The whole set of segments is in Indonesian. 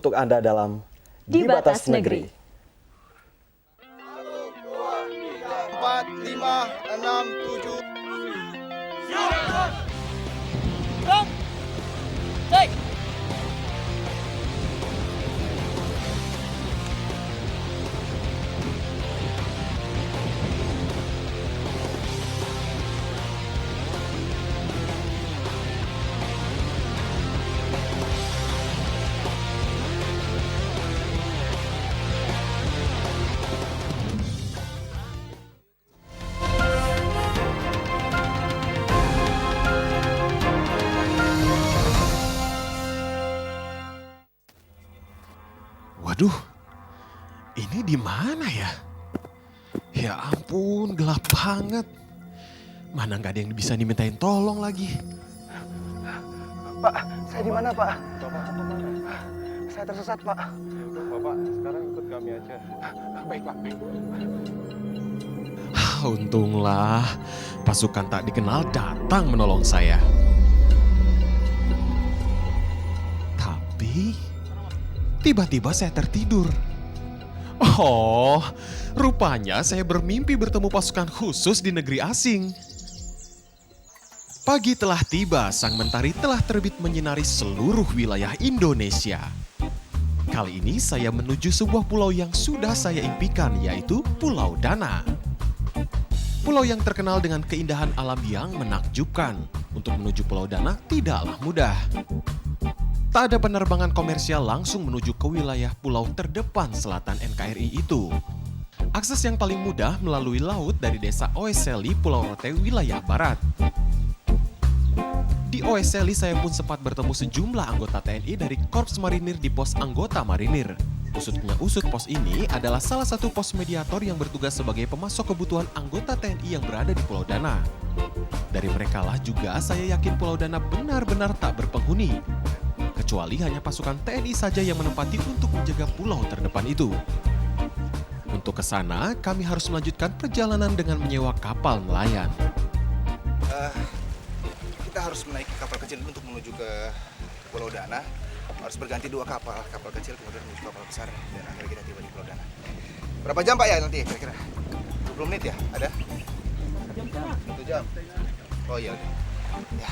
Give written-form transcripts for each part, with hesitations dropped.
untuk Anda dalam Di Batas Negeri. 4, 5, 6, 7. Waduh, ini di mana ya? Ya ampun, gelap banget. Mana nggak ada yang bisa dimintain tolong lagi. Pak, saya di mana, Pak? Saya tersesat, Pak. Bapak, sekarang ikut kami aja. Baik, Pak. Untunglah, pasukan tak dikenal datang menolong saya. Tapi, tiba-tiba saya tertidur. Oh, rupanya saya bermimpi bertemu pasukan khusus di negeri asing. Pagi telah tiba, sang mentari telah terbit menyinari seluruh wilayah Indonesia. Kali ini saya menuju sebuah pulau yang sudah saya impikan, yaitu Pulau Dana. Pulau yang terkenal dengan keindahan alam yang menakjubkan. Untuk menuju Pulau Dana tidaklah mudah. Tak ada penerbangan komersial langsung menuju ke wilayah pulau terdepan selatan NKRI itu. Akses yang paling mudah melalui laut dari desa Oeseli, Pulau Rote, wilayah barat. Di Oeseli saya pun sempat bertemu sejumlah anggota TNI dari Korps Marinir di pos anggota Marinir. Usutnya usut, pos ini adalah salah satu pos mediator yang bertugas sebagai pemasok kebutuhan anggota TNI yang berada di Pulau Dana. Dari merekalah juga saya yakin Pulau Dana benar-benar tak berpenghuni. Kecuali hanya pasukan TNI saja yang menempati untuk menjaga pulau terdepan itu. Untuk ke sana, kami harus melanjutkan perjalanan dengan menyewa kapal nelayan. Kita harus menaiki kapal kecil untuk menuju ke Pulau Dana. Harus berganti 2 kapal. Kapal kecil kemudian menuju kapal besar. Dan akhirnya kita tiba di Pulau Dana. Berapa jam, Pak, ya nanti kira-kira? 20 menit ya? Ada? 1 jam. Oh iya. Ya.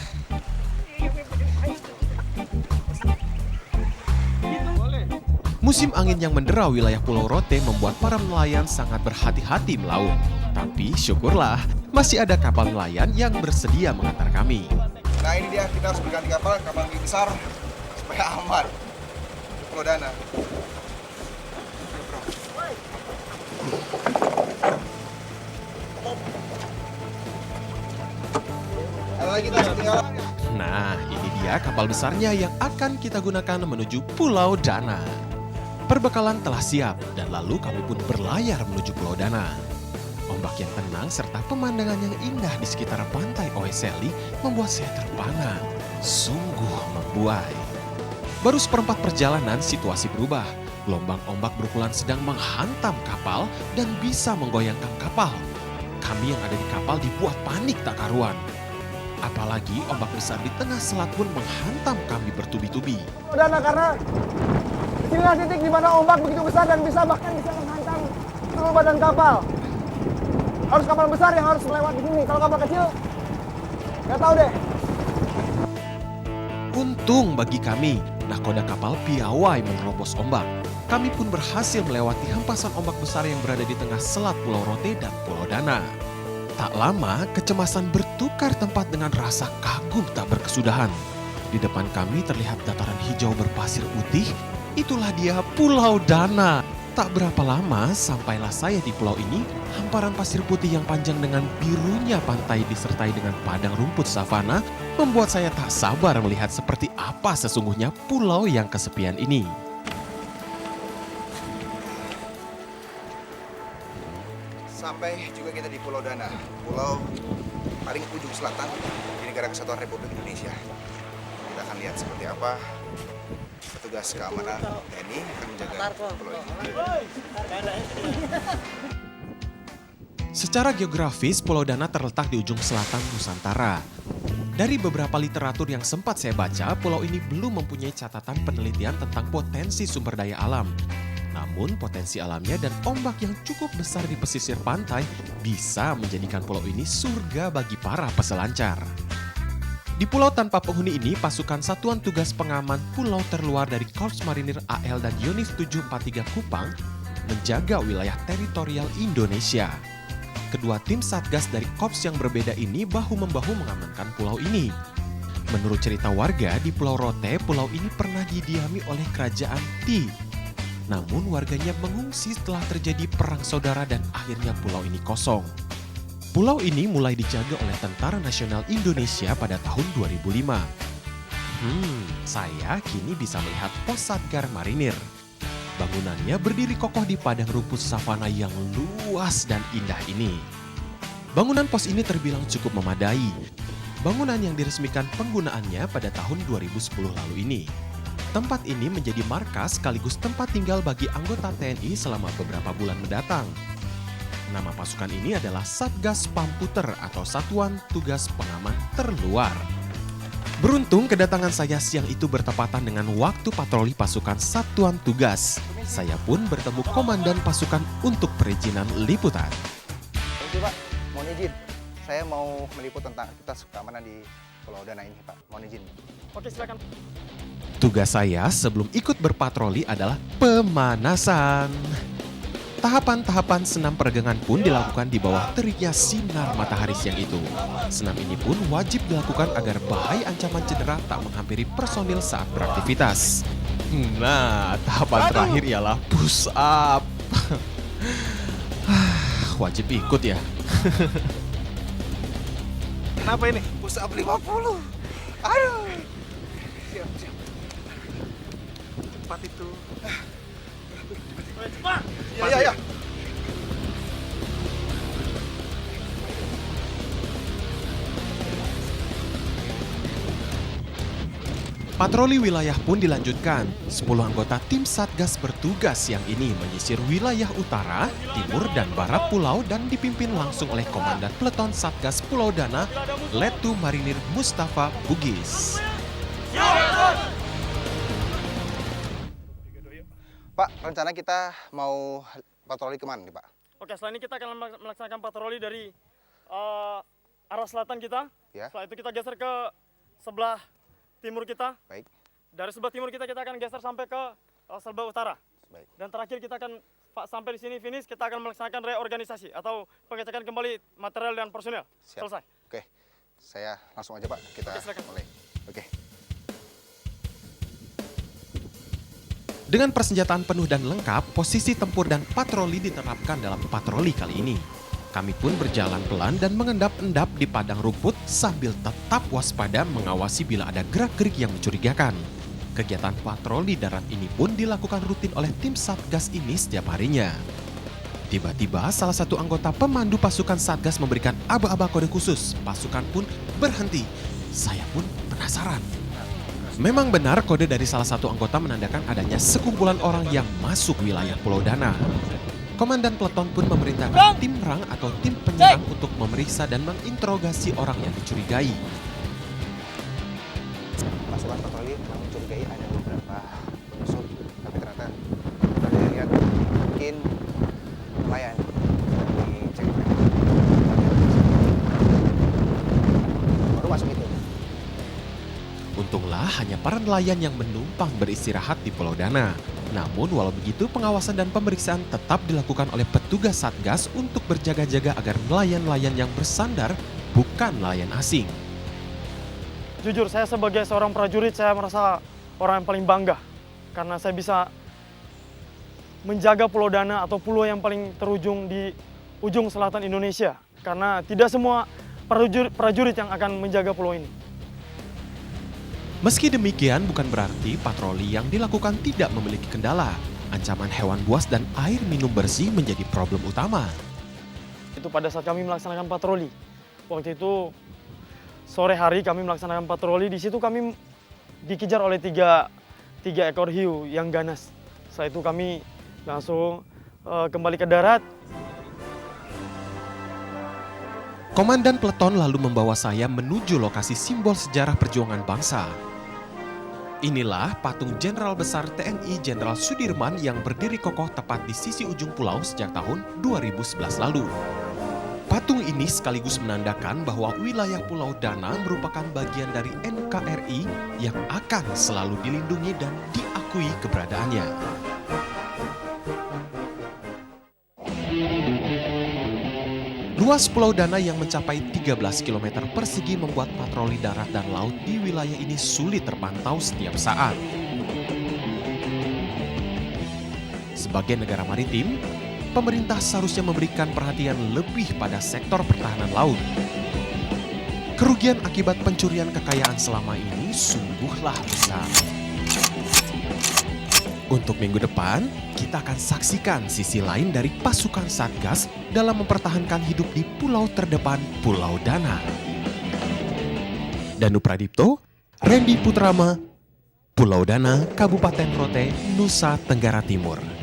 Musim angin yang mendera wilayah Pulau Rote membuat para nelayan sangat berhati-hati melaut. Tapi syukurlah, masih ada kapal nelayan yang bersedia mengantar kami. Nah ini dia, kita harus berganti kapal lebih besar supaya aman. Pulau Dana. Ada lagi tuh ketinggalan. Nah, ini dia kapal besarnya yang akan kita gunakan menuju Pulau Dana. Perbekalan telah siap dan lalu kami pun berlayar menuju Pulau Dana. Ombak yang tenang serta pemandangan yang indah di sekitar pantai Oeseli membuat saya terpana. Sungguh membuai. Baru seperempat perjalanan situasi berubah. Gelombang ombak berukuran sedang menghantam kapal dan bisa menggoyangkan kapal. Kami yang ada di kapal dibuat panik tak karuan. Apalagi ombak besar di tengah selat pun menghantam kami bertubi-tubi. Dana karena disinilah titik di mana ombak begitu besar dan bahkan bisa menghantam seluruh badan kapal. Harus kapal besar yang harus melewati di sini. Kalau kapal kecil, nggak tahu deh. Untung bagi kami, nahkoda kapal piawai menerobos ombak. Kami pun berhasil melewati hempasan ombak besar yang berada di tengah selat Pulau Rote dan Pulau Dana. Tak lama, kecemasan bertukar tempat dengan rasa kagum tak berkesudahan. Di depan kami terlihat dataran hijau berpasir putih. Itulah dia Pulau Dana. Tak berapa lama sampailah saya di pulau ini. Hamparan pasir putih yang panjang dengan birunya pantai disertai dengan padang rumput savana membuat saya tak sabar melihat seperti apa sesungguhnya pulau yang kesepian ini. Sampai juga kita di Pulau Dana, pulau paling ujung selatan di negara kesatuan Republik Indonesia. Kita akan lihat seperti apa petugas keamanan TNI akan menjaga pulau ini. Secara geografis, Pulau Dana terletak di ujung selatan Nusantara. Dari beberapa literatur yang sempat saya baca, pulau ini belum mempunyai catatan penelitian tentang potensi sumber daya alam. Namun potensi alamnya dan ombak yang cukup besar di pesisir pantai bisa menjadikan pulau ini surga bagi para peselancar. Di pulau tanpa penghuni ini, pasukan Satuan Tugas Pengaman Pulau Terluar dari Korps Marinir AL dan Yonif 743 Kupang menjaga wilayah teritorial Indonesia. Kedua tim Satgas dari korps yang berbeda ini bahu-membahu mengamankan pulau ini. Menurut cerita warga, di Pulau Rote, pulau ini pernah didiami oleh Kerajaan Ti. Namun warganya mengungsi setelah terjadi perang saudara dan akhirnya pulau ini kosong. Pulau ini mulai dijaga oleh Tentara Nasional Indonesia pada tahun 2005. Saya kini bisa melihat pos Satgar Marinir. Bangunannya berdiri kokoh di padang rumput savana yang luas dan indah ini. Bangunan pos ini terbilang cukup memadai. Bangunan yang diresmikan penggunaannya pada tahun 2010 lalu ini. Tempat ini menjadi markas sekaligus tempat tinggal bagi anggota TNI selama beberapa bulan mendatang. Nama pasukan ini adalah Satgas Pamputer atau Satuan Tugas Pengaman Terluar. Beruntung kedatangan saya siang itu bertepatan dengan waktu patroli pasukan Satuan Tugas. Saya pun bertemu komandan pasukan untuk perizinan liputan. Oke Pak, mohon izin. Saya mau meliput tentang aktivitas keamanan di Pulau Dana ini Pak. Mohon izin. Oke, silakan. Tugas saya sebelum ikut berpatroli adalah pemanasan. Tahapan-tahapan senam peregangan pun dilakukan di bawah teriknya sinar matahari siang itu. Senam ini pun wajib dilakukan agar bahaya ancaman cedera tak menghampiri personil saat beraktivitas. Nah, tahapan terakhir ialah push up. Wajib ikut ya. Kenapa ini? Push up 50. Aduh. Siap. Cepat itu. Cepat. Ya. Patroli wilayah pun dilanjutkan. 10 anggota tim Satgas bertugas yang ini menyisir wilayah utara, timur, dan barat pulau dan dipimpin langsung oleh Komandan Peleton Satgas Pulau Dana, Letu Marinir Mustafa Bugis. Pak, rencana kita mau patroli kemana nih Pak? Oke, setelah ini kita akan melaksanakan patroli dari arah selatan kita. Ya. Setelah itu kita geser ke sebelah timur kita. Baik. Dari sebelah timur kita akan geser sampai ke sebelah utara. Baik. Dan terakhir kita akan sampai di sini finish, kita akan melaksanakan reorganisasi atau pengecekan kembali material dan personel. Siap. Selesai. Oke, saya langsung aja Pak, kita Oke, silakan. mulai. Oke. Dengan persenjataan penuh dan lengkap, posisi tempur dan patroli diterapkan dalam patroli kali ini. Kami pun berjalan pelan dan mengendap-endap di padang rumput sambil tetap waspada mengawasi bila ada gerak-gerik yang mencurigakan. Kegiatan patroli darat ini pun dilakukan rutin oleh tim Satgas ini setiap harinya. Tiba-tiba salah satu anggota pemandu pasukan Satgas memberikan aba-aba kode khusus. Pasukan pun berhenti. Saya pun penasaran. Memang benar kode dari salah satu anggota menandakan adanya sekumpulan orang yang masuk wilayah Pulau Dana. Komandan peleton pun memerintahkan tim rang atau tim penyerang untuk memeriksa dan menginterogasi orang yang dicurigai. Pasukan patroli yang mencurigai ada beberapa penyusup, tapi ternyata tadi lihat mungkin nelayan dicek. Baru masuk itu. Untunglah hanya para nelayan yang menumpang beristirahat di Pulau Dana. Namun walau begitu pengawasan dan pemeriksaan tetap dilakukan oleh petugas Satgas untuk berjaga-jaga agar nelayan-nelayan yang bersandar bukan nelayan asing. Jujur, saya sebagai seorang prajurit, saya merasa orang yang paling bangga. Karena saya bisa menjaga Pulau Dana atau pulau yang paling terujung di ujung selatan Indonesia. Karena tidak semua prajurit yang akan menjaga pulau ini. Meski demikian bukan berarti patroli yang dilakukan tidak memiliki kendala. Ancaman hewan buas dan air minum bersih menjadi problem utama. Itu pada saat kami melaksanakan patroli. Waktu itu sore hari kami melaksanakan patroli, di situ kami dikejar oleh tiga ekor hiu yang ganas. Setelah itu kami langsung kembali ke darat. Komandan peleton lalu membawa saya menuju lokasi simbol sejarah perjuangan bangsa. Inilah patung Jenderal Besar TNI Jenderal Sudirman yang berdiri kokoh tepat di sisi ujung pulau sejak tahun 2011 lalu. Patung ini sekaligus menandakan bahwa wilayah Pulau Dana merupakan bagian dari NKRI yang akan selalu dilindungi dan diakui keberadaannya. Luas Pulau Dana yang mencapai 13 km persegi membuat patroli darat dan laut di wilayah ini sulit terpantau setiap saat. Sebagai negara maritim, pemerintah seharusnya memberikan perhatian lebih pada sektor pertahanan laut. Kerugian akibat pencurian kekayaan selama ini sungguhlah besar. Untuk minggu depan, kita akan saksikan sisi lain dari pasukan Satgas dalam mempertahankan hidup di pulau terdepan Pulau Dana. Danu Pradipto, Randy Putrama, Pulau Dana, Kabupaten Rote, Nusa Tenggara Timur.